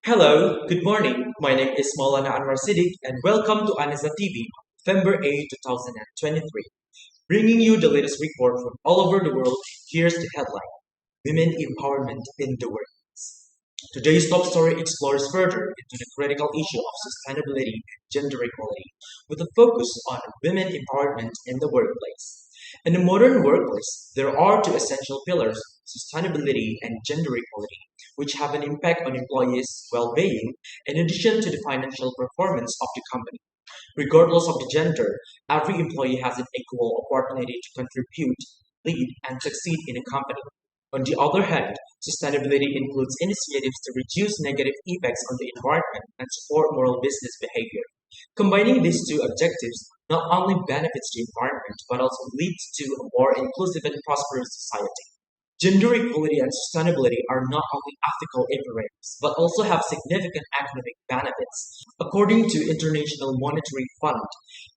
Hello, good morning. My name is Maulana Anwar Sidik and welcome to Aniza TV, November 8, 2023. Bringing you the latest report from all over the world, here's the headline: Women Empowerment in the Workplace. Today's top story explores further into the critical issue of sustainability and gender equality, with a focus on women empowerment in the workplace. In the modern workplace, there are two essential pillars: sustainability and gender equality, which have an impact on employees' well being in addition to the financial performance of the company. Regardless of the gender, every employee has an equal opportunity to contribute, lead, and succeed in a company. On the other hand, sustainability includes initiatives to reduce negative effects on the environment and support moral business behavior. Combining these two objectives not only benefits the environment but also leads to a more inclusive and prosperous society. Gender equality and sustainability are not only ethical imperatives, but also have significant economic benefits. According to International Monetary Fund,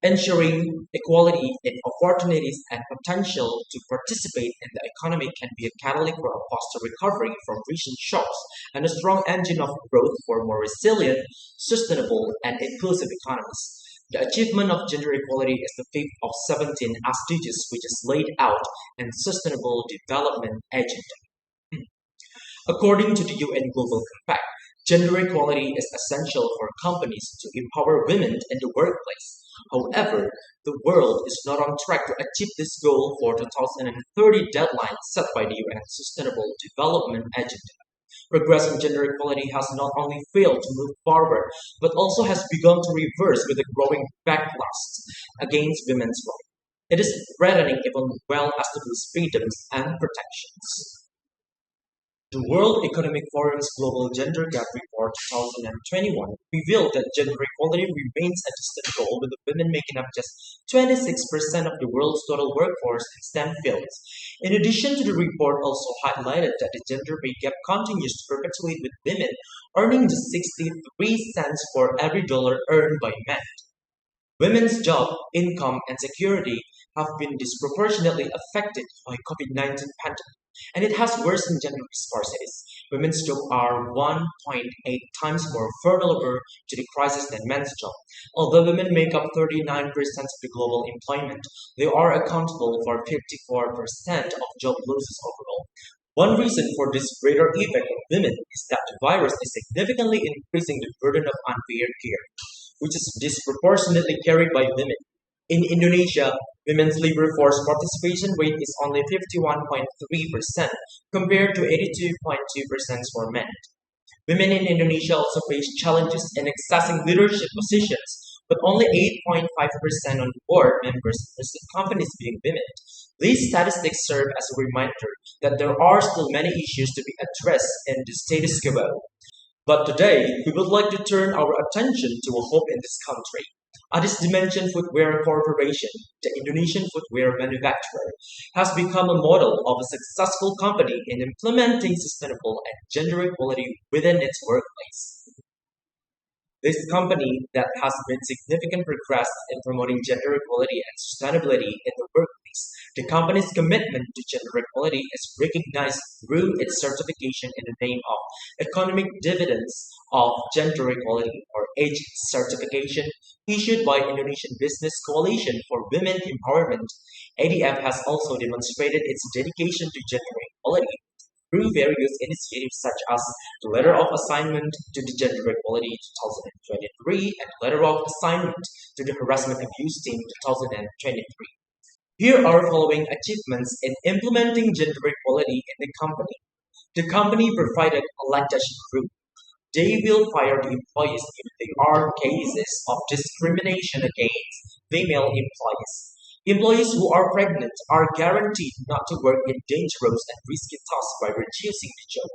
ensuring equality in opportunities and potential to participate in the economy can be a catalyst for a faster recovery from recent shocks and a strong engine of growth for more resilient, sustainable, and inclusive economies. The achievement of gender equality is the fifth of 17 SDGs which is laid out in Sustainable Development Agenda. According to the UN Global Compact, gender equality is essential for companies to empower women in the workplace. However, the world is not on track to achieve this goal for the 2030 deadline set by the UN Sustainable Development Agenda. Progress in gender equality has not only failed to move forward, but also has begun to reverse with a growing backlash against women's rights. It is threatening even well-established freedoms and protections. The World Economic Forum's Global Gender Gap Report 2021 revealed that gender equality remains a distant goal, with women making up just 26% of the world's total workforce in STEM fields. In addition to the report also highlighted that the gender pay gap continues to perpetuate, with women earning just 63 cents for every dollar earned by men. Women's job, income, and security have been disproportionately affected by COVID-19 pandemic, and it has worsened gender disparities. Women's jobs are 1.8 times more vulnerable to the crisis than men's jobs. Although women make up 39% of the global employment, they are accountable for 54% of job losses overall. One reason for this greater effect on women is that the virus is significantly increasing the burden of unfair care, which is disproportionately carried by women. In Indonesia, women's labor force participation rate is only 51.3% compared to 82.2% for men. Women in Indonesia also face challenges in accessing leadership positions, with only 8.5% on board members of listed companies being women. These statistics serve as a reminder that there are still many issues to be addressed in the status quo. But today, we would like to turn our attention to a hope in this country. Adis Dimension Footwear Corporation, the Indonesian footwear manufacturer, has become a model of a successful company in implementing sustainable and gender equality within its workplace. This company that has made significant progress in promoting gender equality and sustainability in the workplace. The company's commitment to gender equality is recognized through its certification in the name of Economic Dividends of Gender Equality, or EDGE certification, issued by Indonesian Business Coalition for Women Empowerment. ADF has also demonstrated its dedication to gender equality through various initiatives such as the Letter of Assignment to the Gender Equality 2023 and Letter of Assignment to the Harassment Abuse Team 2023. Here are following achievements in implementing gender equality in the company. The company provided a lactation group. They will fire the employees if there are cases of discrimination against female employees. Employees who are pregnant are guaranteed not to work in dangerous and risky tasks by reducing the job.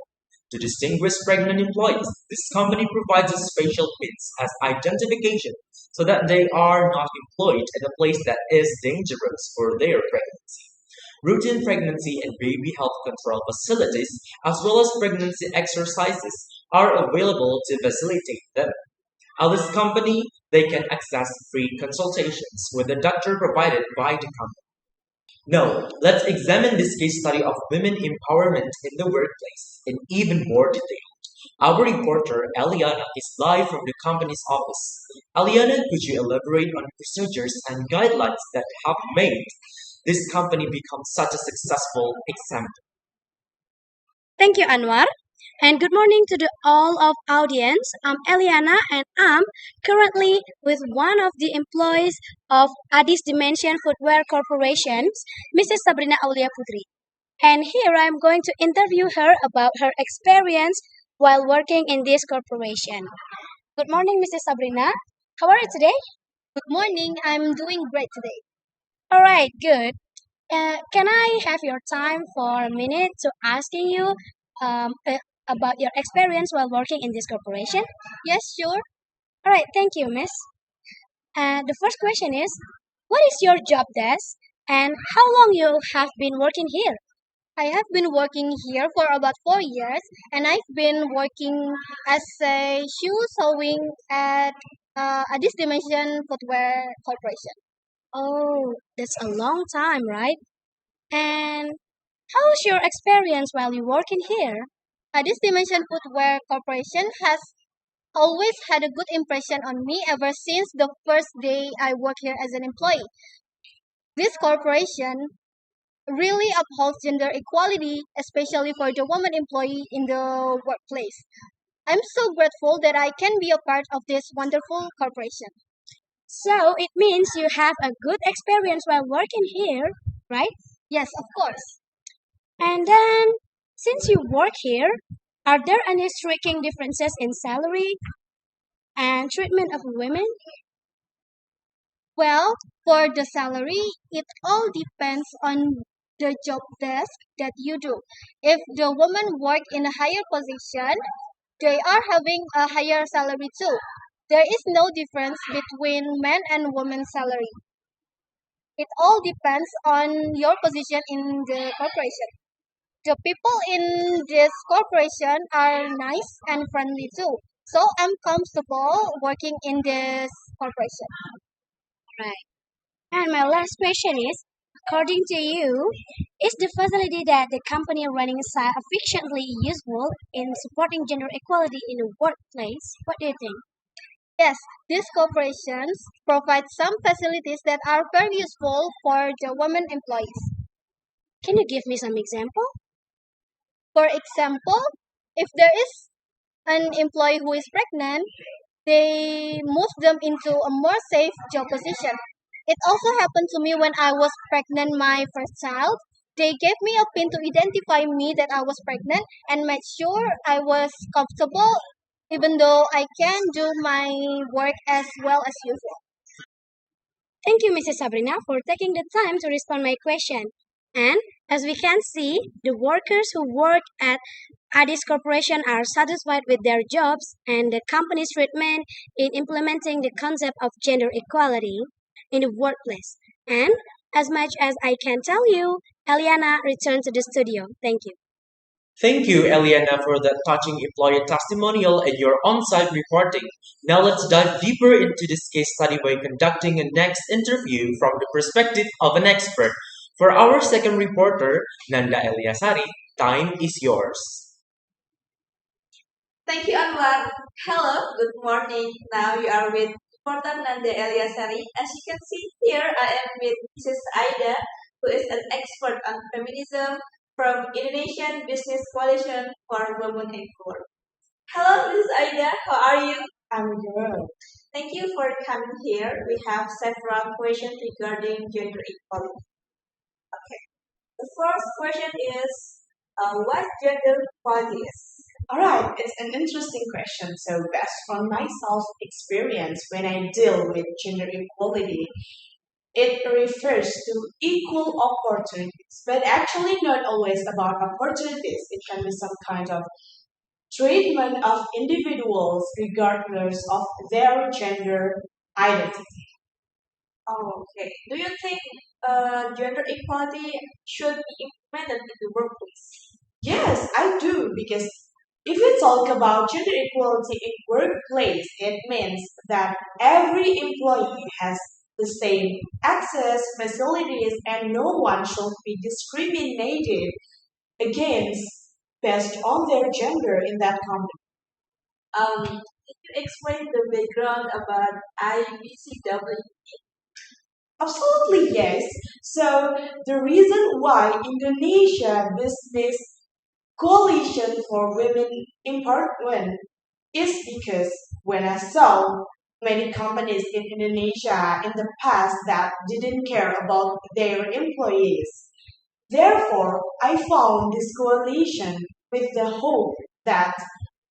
To distinguish pregnant employees, this company provides a special pins as identification so that they are not employed at a place that is dangerous for their pregnancy. Routine pregnancy and baby health control facilities, as well as pregnancy exercises, are available to facilitate them. At this company, they can access free consultations with the doctor provided by the company. Now, let's examine this case study of women empowerment in the workplace in even more detail. Our reporter, Eliana, is live from the company's office. Eliana, could you elaborate on the procedures and guidelines that have made this company become such a successful example? Thank you, Anwar. And good morning to all of audience. I'm Eliana and I'm currently with one of the employees of Addis Dimension Footwear Corporation, Mrs. Sabrina Aulia Putri. And here I'm going to interview her about her experience while working in this corporation. Good morning, Mrs. Sabrina. How are you today? Good morning. I'm doing great today. All right, good. Can I have your time for a minute to asking you about your experience while working in this corporation? Yes, sure. All right, thank you, miss. The first question is, what is your job desk and how long you have been working here? I have been working here for about 4 years, and I've been working as a shoe sewing at a This Dimension Footwear Corporation. Oh, that's a long time, right? And how's your experience while you working here? This Dimension Footwear Corporation has always had a good impression on me ever since the first day I worked here as an employee. This corporation really upholds gender equality, especially for the woman employee in the workplace. I'm so grateful that I can be a part of this wonderful corporation. So it means you have a good experience while working here, right? Yes, of course. And then, since you work here, are there any striking differences in salary and treatment of women? Well, for the salary, it all depends on the job desk that you do. If the women work in a higher position, they are having a higher salary too. There is no difference between men and women's salary. It all depends on your position in the corporation. The people in this corporation are nice and friendly too. So I'm comfortable working in this corporation. Right. And my last question is, according to you, is the facility that the company running sufficiently useful in supporting gender equality in the workplace? What do you think? Yes, these corporations provide some facilities that are very useful for the women employees. Can you give me some example? For example, if there is an employee who is pregnant, they move them into a more safe job position. It also happened to me when I was pregnant my first child. They gave me a pin to identify me that I was pregnant and made sure I was comfortable even though I can do my work as well as usual. Thank you, Mrs. Sabrina, for taking the time to respond my question. And as we can see, the workers who work at Addis Corporation are satisfied with their jobs and the company's treatment in implementing the concept of gender equality in the workplace. And as much as I can tell you, Eliana returned to the studio. Thank you. Thank you, Eliana, for that touching employee testimonial and your on-site reporting. Now let's dive deeper into this case study by conducting a next interview from the perspective of an expert. For our second reporter, Nanda Sari, time is yours. Thank you, Anwar. Hello, good morning. Now you are with reporter Nanda Sari. As you can see here, I am with Mrs. Aida, who is an expert on feminism from Indonesian Business Coalition for Women in Work. Hello, Mrs. Aida. How are you? I'm good. Thank you for coming here. We have several questions regarding gender equality. Okay. The first question is, what gender equality is? Alright, it's an interesting question. So, based on my self experience when I deal with gender equality, it refers to equal opportunities, but actually not always about opportunities. It can be some kind of treatment of individuals regardless of their gender identity. Oh, okay. Do you think gender equality should be implemented in the workplace? Yes, I do, because if we talk about gender equality in workplace, it means that every employee has the same access, facilities, and no one should be discriminated against based on their gender in that company. Can you explain the background about IBCW? Absolutely, yes. So, the reason why Indonesia Business Coalition for Women Empowerment is because when I saw many companies in Indonesia in the past that didn't care about their employees. Therefore, I found this coalition with the hope that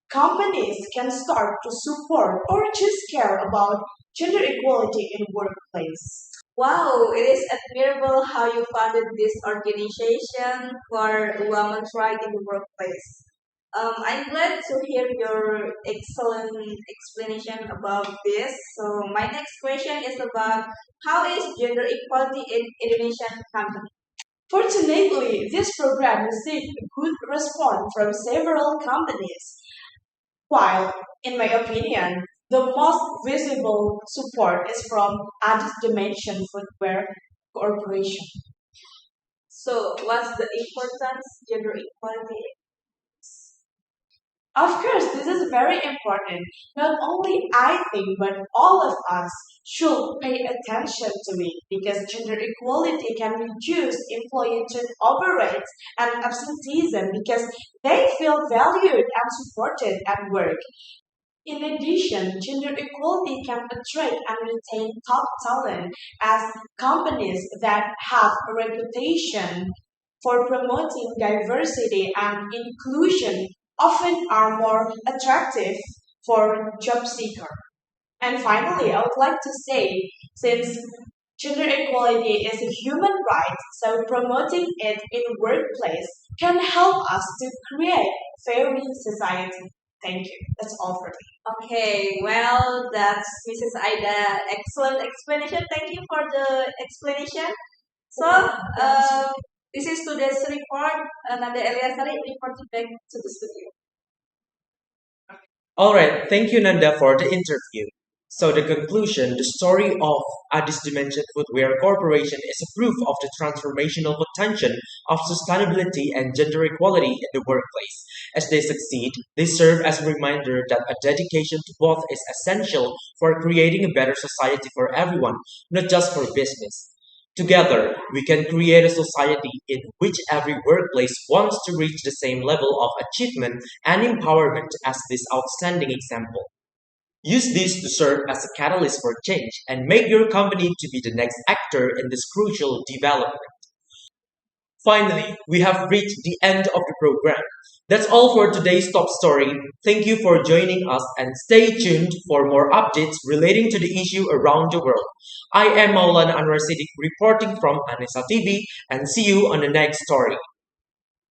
companies can start to support or just care about gender equality in workplace. Wow, it is admirable how you founded this organization for women's rights in the workplace. I'm glad to hear your excellent explanation about this. So my next question is about how is gender equality in Indonesian company? Fortunately, this program received a good response from several companies, while, in my opinion, the most visible support is from Addis Dimension Footwear Corporation. So what's the importance gender equality? Of course, this is very important. Not only I think, but all of us should pay attention to it because gender equality can reduce employee turnover rates and absenteeism because they feel valued and supported at work. In addition, gender equality can attract and retain top talent as companies that have a reputation for promoting diversity and inclusion often are more attractive for job seekers. And finally, I would like to say, since gender equality is a human right, so promoting it in workplace can help us to create fairer society. Thank you. That's all for me. Okay, well, that's Mrs. Aida. Excellent explanation. Thank you for the explanation. So, this is today's report. Nanda Eliya Sari reporting back to the studio. Alright, thank you Nanda for the interview. So the conclusion, the story of Addis Dimension Footwear Corporation is a proof of the transformational potential of sustainability and gender equality in the workplace. As they succeed, they serve as a reminder that a dedication to both is essential for creating a better society for everyone, not just for business. Together, we can create a society in which every workplace wants to reach the same level of achievement and empowerment as this outstanding example. Use this to serve as a catalyst for change and make your company to be the next actor in this crucial development. Finally, we have reached the end of the program. That's all for today's top story. Thank you for joining us and stay tuned for more updates relating to the issue around the world. I am Maulana Anwar Sidik reporting from Anisa TV and see you on the next story.